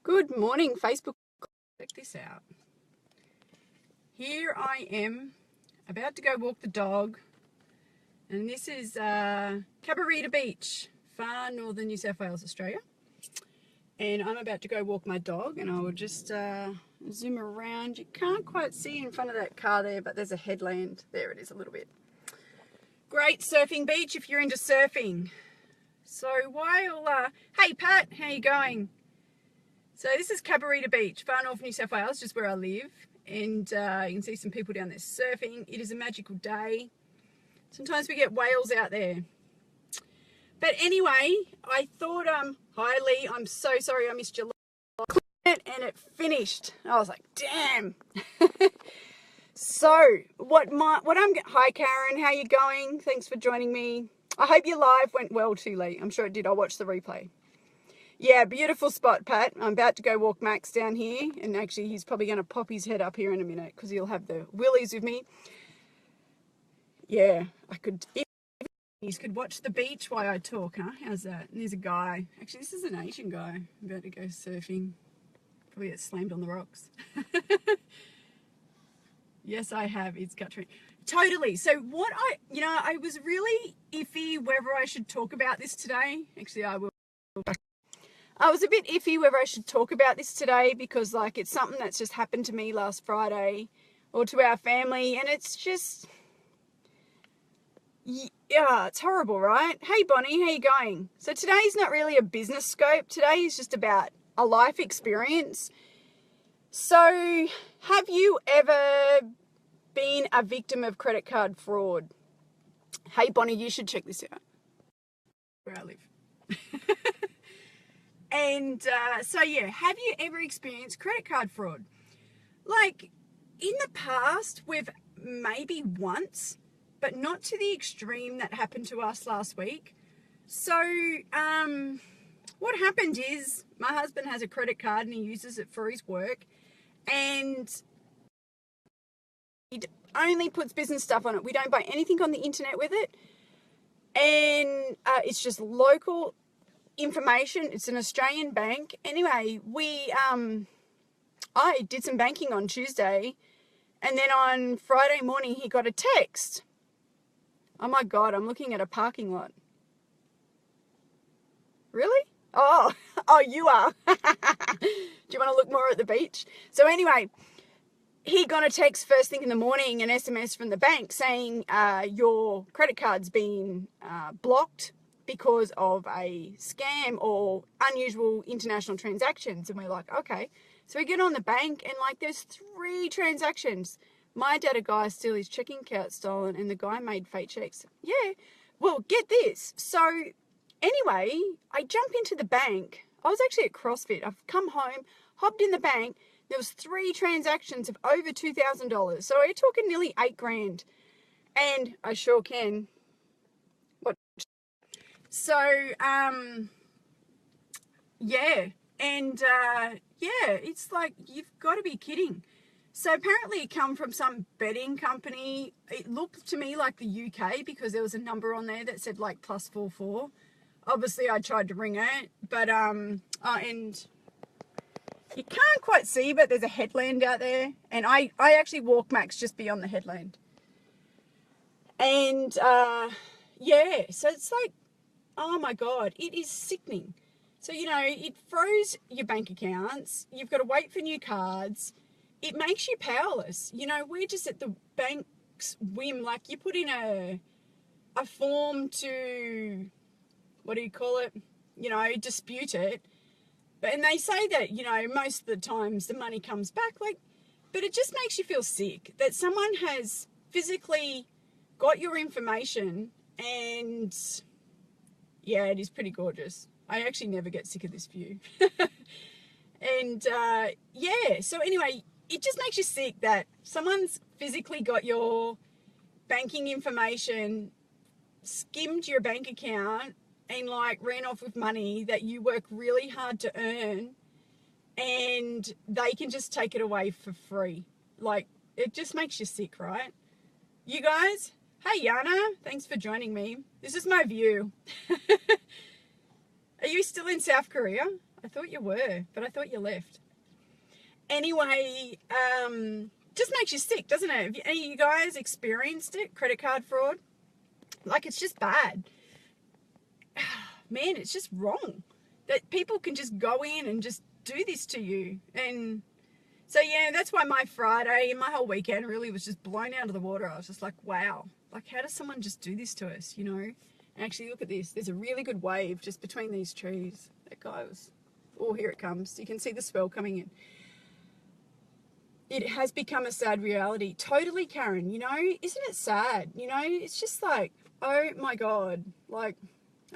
Good morning, Facebook. Check this out. Here I am, about to go walk the dog, and this is Cabarita Beach, far northern New South Wales, Australia. And I'm about to go walk my dog, and I will just zoom around. You can't quite see in front of that car there, but there's a headland. There it is a little bit. Great surfing beach if you're into surfing. So while, hey Pat, how you going? So this is Cabarita Beach, far north New South Wales, just where I live. And you can see some people down there surfing. It is a magical day. Sometimes we get whales out there. But anyway, I thought, hi Lee, I'm so sorry I missed your live. And it finished. I was like, damn. So, hi Karen, how you going? Thanks for joining me. I hope your live went well too, Lee. I'm sure it did. I'll watch the replay. Yeah, beautiful spot, Pat. I'm about to go walk Max down here, and actually he's probably going to pop his head up here in a minute because he'll have the willies with me. Yeah, if he could watch the beach while I talk, huh? How's that? And there's a guy. Actually, this is an Asian guy. I'm about to go surfing. Probably get slammed on the rocks. Yes, I have. It's guttering. Totally. So I was really iffy whether I should talk about this today. Actually, I will. I was a bit iffy whether I should talk about this today because, it's something that's just happened to me last Friday or to our family, and it's just, yeah, it's horrible, right? Hey, Bonnie, how you going? So today's not really a business scope. Today is just about a life experience. So have you ever been a victim of credit card fraud? Hey, Bonnie, you should check this out. Where I live. And have you ever experienced credit card fraud? In the past, we've maybe once, but not to the extreme that happened to us last week. So what happened is my husband has a credit card and he uses it for his work, and he only puts business stuff on it. We don't buy anything on the internet with it, and it's just local information. It's an Australian bank. Anyway, I did some banking on Tuesday, and then on Friday morning he got a text. Oh my God, I'm looking at a parking lot. Really? Oh, you are. Do you want to look more at the beach? So anyway, he got a text first thing in the morning, an SMS from the bank saying your credit card's been blocked because of a scam or unusual international transactions. And we're like, okay. So we get on the bank and there's 3 transactions. My dad, a guy, steal his checking account stolen, and the guy made fake checks. Yeah. Well, get this. So anyway, I jump into the bank. I was actually at CrossFit. I've come home, hopped in the bank. There was 3 transactions of over $2,000. So we're talking nearly $8,000. And I sure can. So, yeah. And, it's like, you've got to be kidding. So apparently it come from some betting company. It looked to me like the UK because there was a number on there that said +44. Obviously I tried to ring it, but, and you can't quite see, but there's a headland out there. And I actually walk Max just beyond the headland. And, so it's like, oh my God, it is sickening. So, it froze your bank accounts. You've got to wait for new cards. It makes you powerless. We're just at the bank's whim. You put in a form to, dispute it. And they say that, most of the times the money comes back. But it just makes you feel sick that someone has physically got your information, and yeah, it is pretty gorgeous. I actually never get sick of this view. And so anyway, it just makes you sick that someone's physically got your banking information, skimmed your bank account, and ran off with money that you work really hard to earn, and they can just take it away for free. It just makes you sick, right? You guys? Hey Yana, thanks for joining me. This is my view. Are you still in South Korea? I thought you were, but I thought you left. Anyway, just makes you sick, doesn't it? Have any of you guys experienced it? Credit card fraud? Like, it's just bad. Man, it's just wrong that people can just go in and just do this to you. And so, yeah, that's why my Friday and my whole weekend really was just blown out of the water. I was just like, wow, like, how does someone just do this to us, you know? And actually, look at this. There's a really good wave just between these trees. That guy was, oh, here it comes. You can see the swell coming in. It has become a sad reality. Totally, Karen, you know, isn't it sad? You know, it's just like, oh my God, like,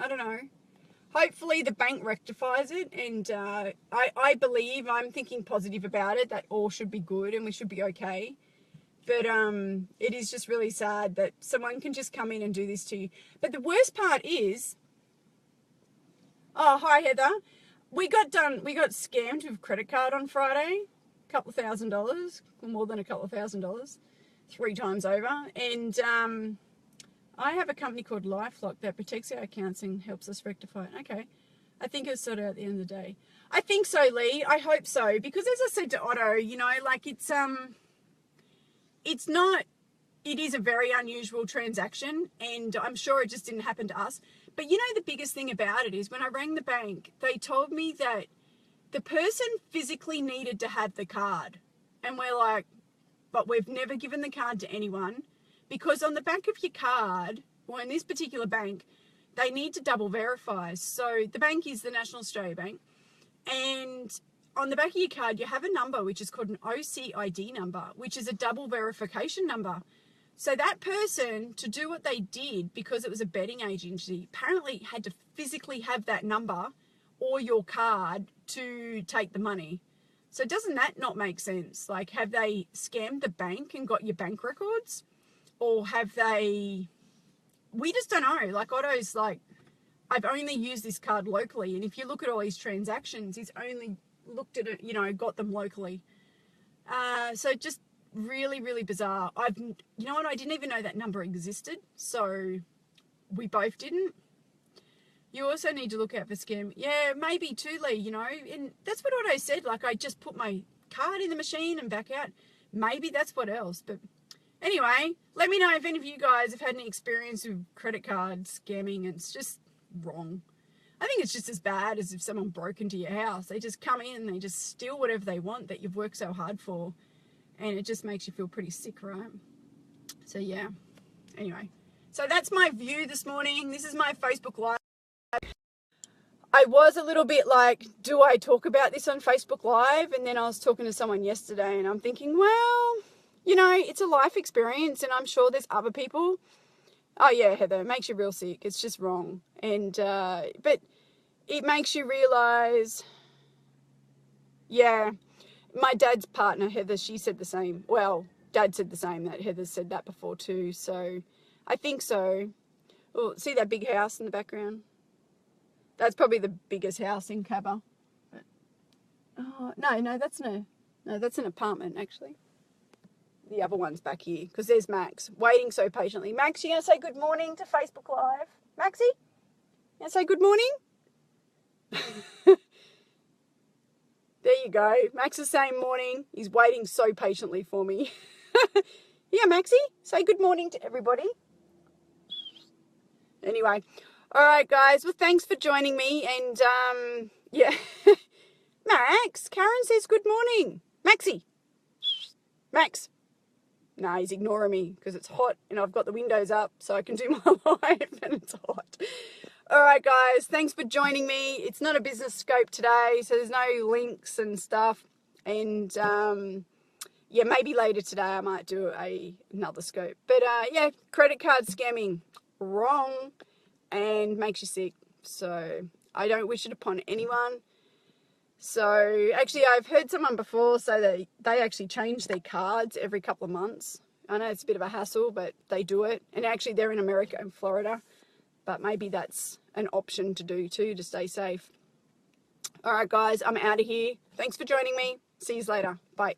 I don't know. Hopefully the bank rectifies it, and I believe, I'm thinking positive about it, that all should be good and we should be okay. But it is just really sad that someone can just come in and do this to you. But the worst part is, oh, hi Heather. We got scammed with a credit card on Friday. Couple $1,000, or more than a couple of $1,000, 3 times over. And I have a company called LifeLock that protects our accounts and helps us rectify it. Okay, I think it's sorted out at the end of the day. I think so, Lee. I hope so, because as I said to Otto, you know, like it's not. It is a very unusual transaction, and I'm sure it just didn't happen to us. But you know, the biggest thing about it is when I rang the bank, they told me that the person physically needed to have the card. And we're like, but we've never given the card to anyone, because on the back of your card, or in this particular bank, they need to double verify. So the bank is the National Australia Bank. And on the back of your card, you have a number, which is called an OCID number, which is a double verification number. So that person, to do what they did, because it was a betting agency, apparently had to physically have that number or your card to take the money. So doesn't that not make sense? Like, have they scammed the bank and got your bank records? Or have they, we just don't know. Like, Otto's like, I've only used this card locally. And if you look at all these transactions, he's only looked at it, you know, got them locally. So just really, really bizarre. You know what? I didn't even know that number existed. So we both didn't. You also need to look out for scam. Yeah, maybe too, Lee, you know. And that's what Otto said. Like, I just put my card in the machine and back out. Maybe that's what else. But anyway, let me know if any of you guys have had any experience with credit card scamming. It's just wrong. I think it's just as bad as if someone broke into your house. They just come in and they just steal whatever they want that you've worked so hard for. And it just makes you feel pretty sick, right? So, yeah. Anyway. So, that's my view this morning. This is my Facebook Live. I was a little bit like, do I talk about this on Facebook Live? And then I was talking to someone yesterday and I'm thinking, well, you know, it's a life experience and I'm sure there's other people. Oh yeah, Heather, it makes you real sick. It's just wrong. And, but it makes you realize, yeah, my dad's partner, Heather, she said the same. Well, Dad said the same, that Heather said that before too. So I think so. Oh, see that big house in the background? That's probably the biggest house in Cabba. But, oh, no, that's an apartment actually. The other one's back here because there's Max waiting so patiently. Max, you gonna say good morning to Facebook Live? Maxie, you gonna say good morning? There you go. Max is saying morning. He's waiting so patiently for me. Yeah, Maxie, say good morning to everybody. Anyway. All right, guys. Well, thanks for joining me. And, yeah. Max, Karen says good morning. Maxie. Max. Nah, he's ignoring me because it's hot and I've got the windows up so I can do my live and it's hot. All right, guys. Thanks for joining me. It's not a business scope today, so there's no links and stuff. And, yeah, maybe later today I might do another scope. But, yeah, credit card scamming. Wrong. And makes you sick. So I don't wish it upon anyone. So actually I've heard someone before say that they actually change their cards every couple of months. I know it's a bit of a hassle, but they do it. And actually they're in America and Florida. But maybe that's an option to do too, to stay safe. All right, guys, I'm out of here. Thanks for joining me. See you later. Bye.